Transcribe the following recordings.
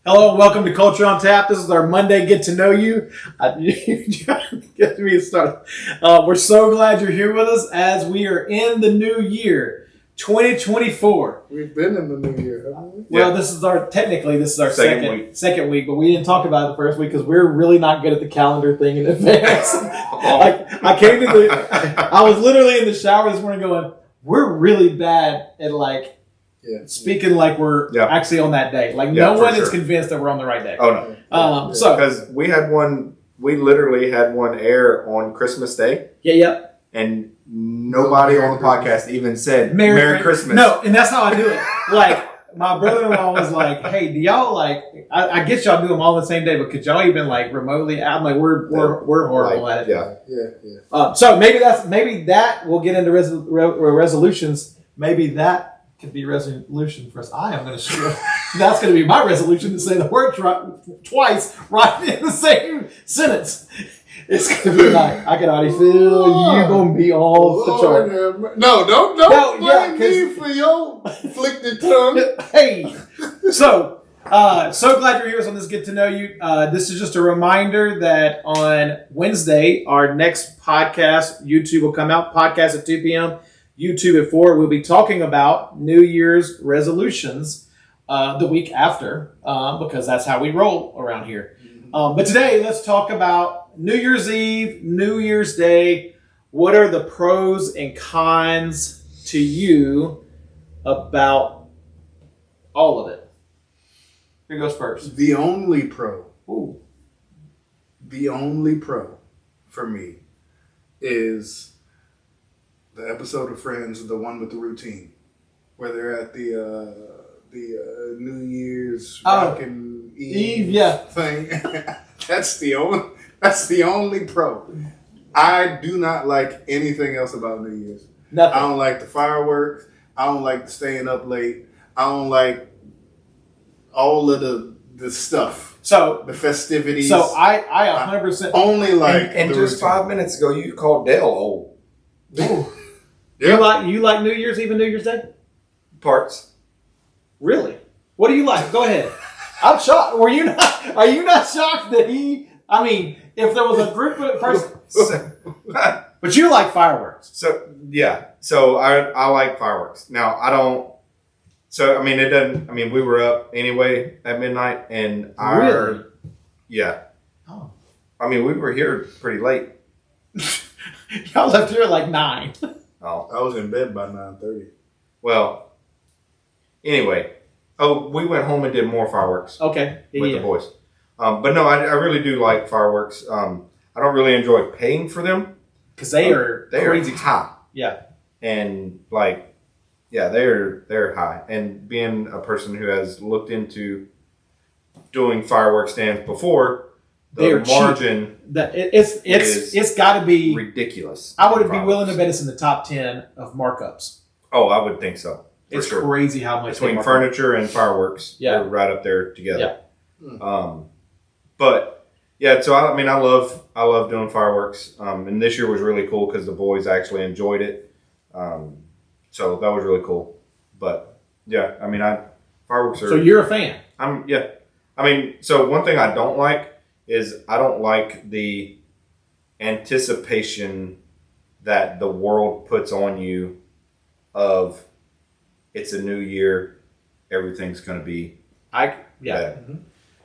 Hello and welcome to Culture on Tap. This is our Monday Get to Know You. Get me started. We're so glad you're here with us as we are in the new year, 2024. We've been in the new year, haven't we? Well, this is our second week, but we didn't talk about it the first week because we're really not good at the calendar thing in advance. I was literally in the shower this morning going, we're really bad at speaking like we're actually on that day. No one is convinced that we're on the right day. Oh no. Because we literally had one air on Christmas Day. Yeah. And nobody on the podcast even said Merry Christmas. No, and that's how I do it. My brother-in-law was like, "Hey, do y'all I get y'all do them all the same day, but could y'all even remotely?" I'm like, "We're horrible at it." Yeah. So maybe that we'll get into resolutions. Maybe that could be resolution for us. I am going to share. That's going to be my resolution to say the word twice right in the same sentence. It's going to be I can already feel you going to be off the chart. No, don't blame me for your afflicted tongue. Hey, so glad you're here on this Get to Know You. This is just a reminder that on Wednesday, our next podcast, YouTube will come out, podcast at 2 p.m., YouTube at 4. We'll be talking about New Year's resolutions the week after because that's how we roll around here. But today, let's talk about New Year's Eve, New Year's Day. What are the pros and cons to you about all of it? Who goes first? The only pro for me is the episode of Friends, the one with the routine, where they're at the New Year's rockin' Eve thing. That's the only pro. I do not like anything else about New Year's. Nothing. I don't like the fireworks. I don't like staying up late. I don't like all of the stuff. So the festivities. So I 100% only like. And just 5 minutes ago, you called Dale old. You like New Year's Eve and New Year's Day? Parts. Really? What do you like? Go ahead. I'm shocked. Are you not shocked that he? I mean, if there was a group of person, but you like fireworks. So I like fireworks. Now I don't. So I mean, it doesn't. I mean, we were up anyway at midnight, and Really? Yeah. Oh. I mean, we were here pretty late. Y'all left here at 9. Oh. I was in bed by 9:30. Well. Anyway. Oh, we went home and did more fireworks. Okay. With the boys. But no, I really do like fireworks. I don't really enjoy paying for them because they are crazy high. Yeah. And they're high. And being a person who has looked into doing fireworks stands before, the margin it's got to be ridiculous. I would be willing to bet it's in the top 10 of markups. Oh, I would think so. It's crazy how much between furniture and fireworks. Yeah, they're right up there together. Yeah. But yeah, so I love doing fireworks. And this year was really cool because the boys actually enjoyed it. So that was really cool. But yeah, I mean, fireworks are. So you're a fan. I mean, so one thing I don't like is I don't like the anticipation that the world puts on you of it's a new year, everything's going to be better. Mm-hmm.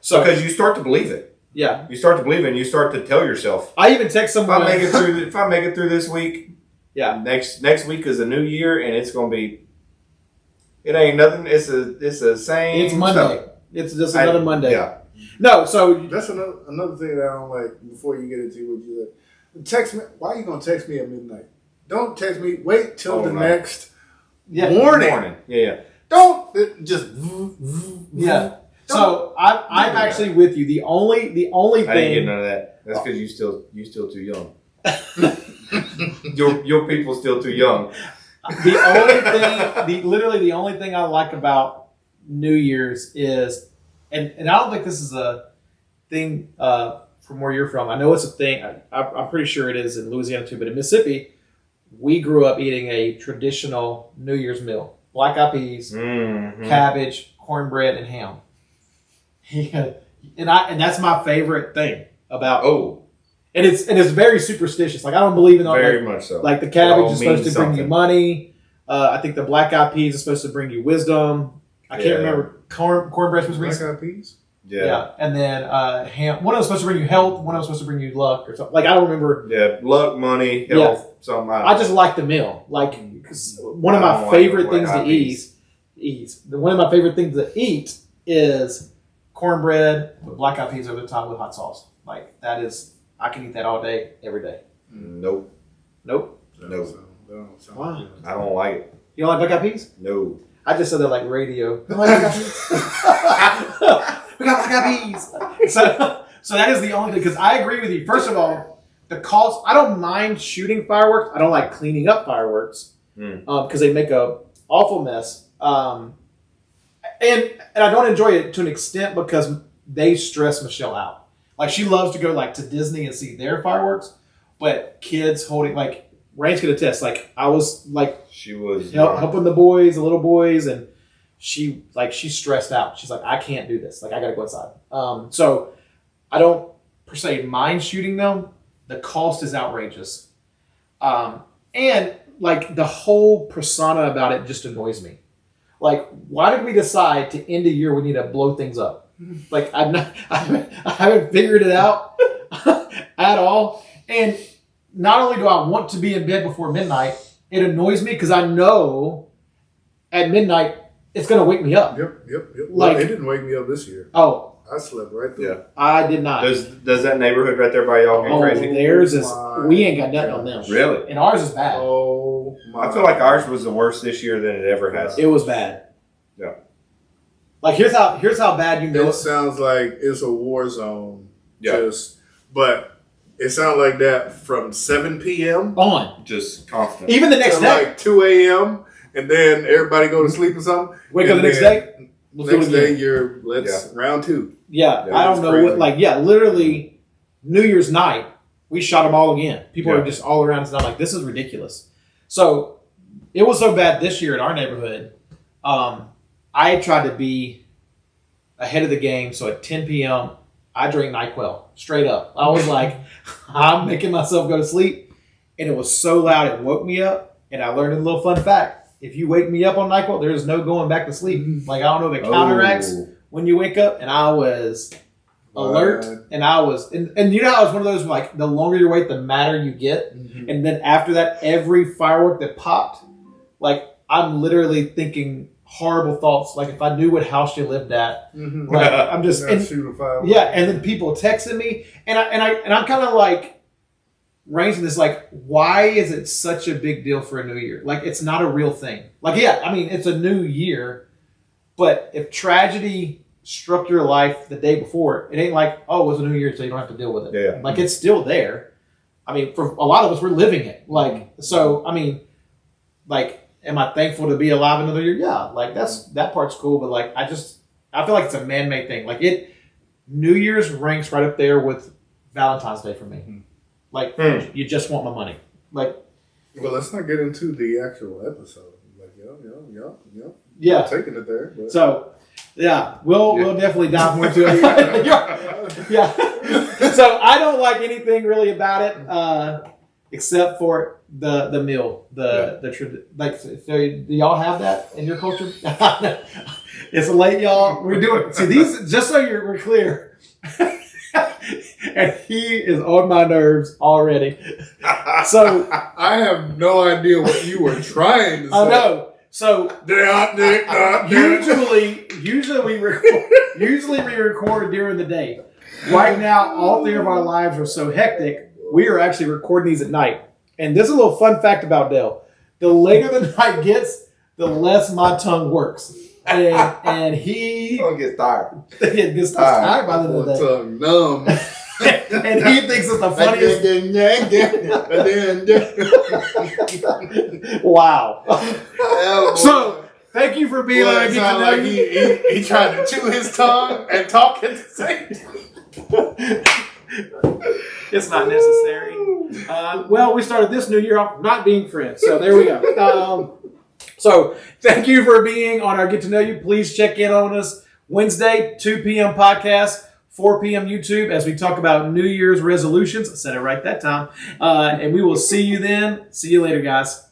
So because you start to believe it. Yeah. You start to believe it and you start to tell yourself. I even text someone. If I make it through this week, next week is a new year and it's going to be, it ain't nothing. It's the same. It's Monday. Stuff. It's just another Monday. Yeah. No, so. That's another thing that I don't like before you get into what you like. Text me. Why are you going to text me at midnight? Don't text me. Wait till next morning. Yeah. Don't just. Yeah. So I'm actually with you. The only thing I didn't get none of that. That's because you still too young. your people still too young. The only thing I like about New Year's is, and I don't think this is a thing from where you're from. I know it's a thing. I'm pretty sure it is in Louisiana too, but in Mississippi, we grew up eating a traditional New Year's meal: black eyed peas, cabbage, cornbread, and ham. and that's my favorite thing about. Oh, And it's very superstitious. Like I don't believe in all very much so. Like the It cabbage all is supposed to means bring you something. money. I think the black eyed peas is supposed to bring you wisdom. I can't Yeah. remember cornbread was Black bring eyed peas. Yeah. and then ham. One of them was supposed to bring you health. One of them was supposed to bring you luck or something. Like I don't remember. Yeah. Luck, money, health, something. I just like the meal. Like 'cause one of I my don't like favorite the things black to eyed peas. one of my favorite things to eat is cornbread with black eyed peas over the top with hot sauce. Like that is, I can eat that all day, every day. Nope. Nope. No. That don't sound Wow. good. I don't like it. You don't like black eyed peas? No. I just said that like radio. You don't like black eyed peas? We got black eyed peas. So that is the only thing, because I agree with you. First of all, the cost, I don't mind shooting fireworks. I don't like cleaning up fireworks because they make a awful mess. And I don't enjoy it to an extent because they stress Michelle out. Like she loves to go like to Disney and see their fireworks, but kids holding like Rain's could attest. Like I was like She was helping the boys, the little boys, and she's stressed out. She's like, I can't do this. Like I gotta go inside. So I don't per se mind shooting them. The cost is outrageous, and like the whole persona about it just annoys me. Like, why did we decide to end the year we need to blow things up? Like I haven't figured it out at all. And not only do I want to be in bed before midnight, it annoys me because I know at midnight it's going to wake me up. Yep. Like- Well, it didn't wake me up this year. Oh, I slept right through. Yeah. I did not. Does that neighborhood right there by y'all get Oh, crazy? theirs is, My we ain't got nothing on them. Really? And ours is bad. Oh my! I feel like ours was the worst this year than it ever has. It was bad. Yeah. Like here's how bad you know It sounds like it's a war zone. Yeah. But it sounds like that from 7 p.m. on. Just constant. Even the next to day. like 2 a.m. and then everybody go to sleep or something. Wake up And the next then day. Let's do it Next again. day, you're round 2. Yeah, Yeah, I don't that's know crazy. what. Like, yeah, literally, New Year's night, we shot them all again. People Yeah. are just all around us, and I'm like, this is ridiculous. So it was so bad this year in our neighborhood. I tried to be ahead of the game, so at 10 p.m. I drank NyQuil straight up. I was like, I'm making myself go to sleep, and it was so loud it woke me up. And I learned a little fun fact: if you wake me up on NyQuil, there's no going back to sleep. Like I don't know if it counteracts Oh. when you wake up, and I was alert, Right. and I was, and you know how it's one of those like the longer you wait, the madder you get, and then after that, every firework that popped, like I'm literally thinking horrible thoughts. Like if I knew what house you lived at, like I'm just, and, shoot a fire. yeah, and then people texting me, and I'm kind of like raising this, like, why is it such a big deal for a new year? Like it's not a real thing. Like yeah, I mean it's a new year, but if tragedy struck your life the day before, it ain't like, oh, it was a new year, so you don't have to deal with it. Yeah. Like it's still there. I mean, for a lot of us, we're living it. Like so, I mean, like, am I thankful to be alive another year? Yeah, like that part's cool, but like I feel like it's a man-made thing. Like New Year's ranks right up there with Valentine's Day for me. Like you just want my money. Like Well, let's not get into the actual episode. Like, yeah. taking it there. But. So yeah, we'll definitely dive more into it. yeah. So I don't like anything really about it, except for the meal, like. So do y'all have that in your culture? It's late, y'all. We're doing these just so we're clear. And he is on my nerves already. So I have no idea what you were trying to say. I know. So usually we record during the day. Right now, all three of our lives are so hectic. We are actually recording these at night. And this is a little fun fact about Dale: the later the night gets, the less my tongue works. And he Don't get tired. gets tired by the end of the day. Tongue numb. And he thinks it's the funniest. Wow. So, thank you for being on Well, it Get to sounded Know like You. he tried to chew his tongue and talk at the same time. It's not necessary. Well, we started this new year off not being friends, so there we go. So, thank you for being on our Get to Know You. Please check in on us. Wednesday, 2 p.m. podcast, 4 p.m. YouTube as we talk about New Year's resolutions. I said it right that time. And we will see you then. See you later, guys.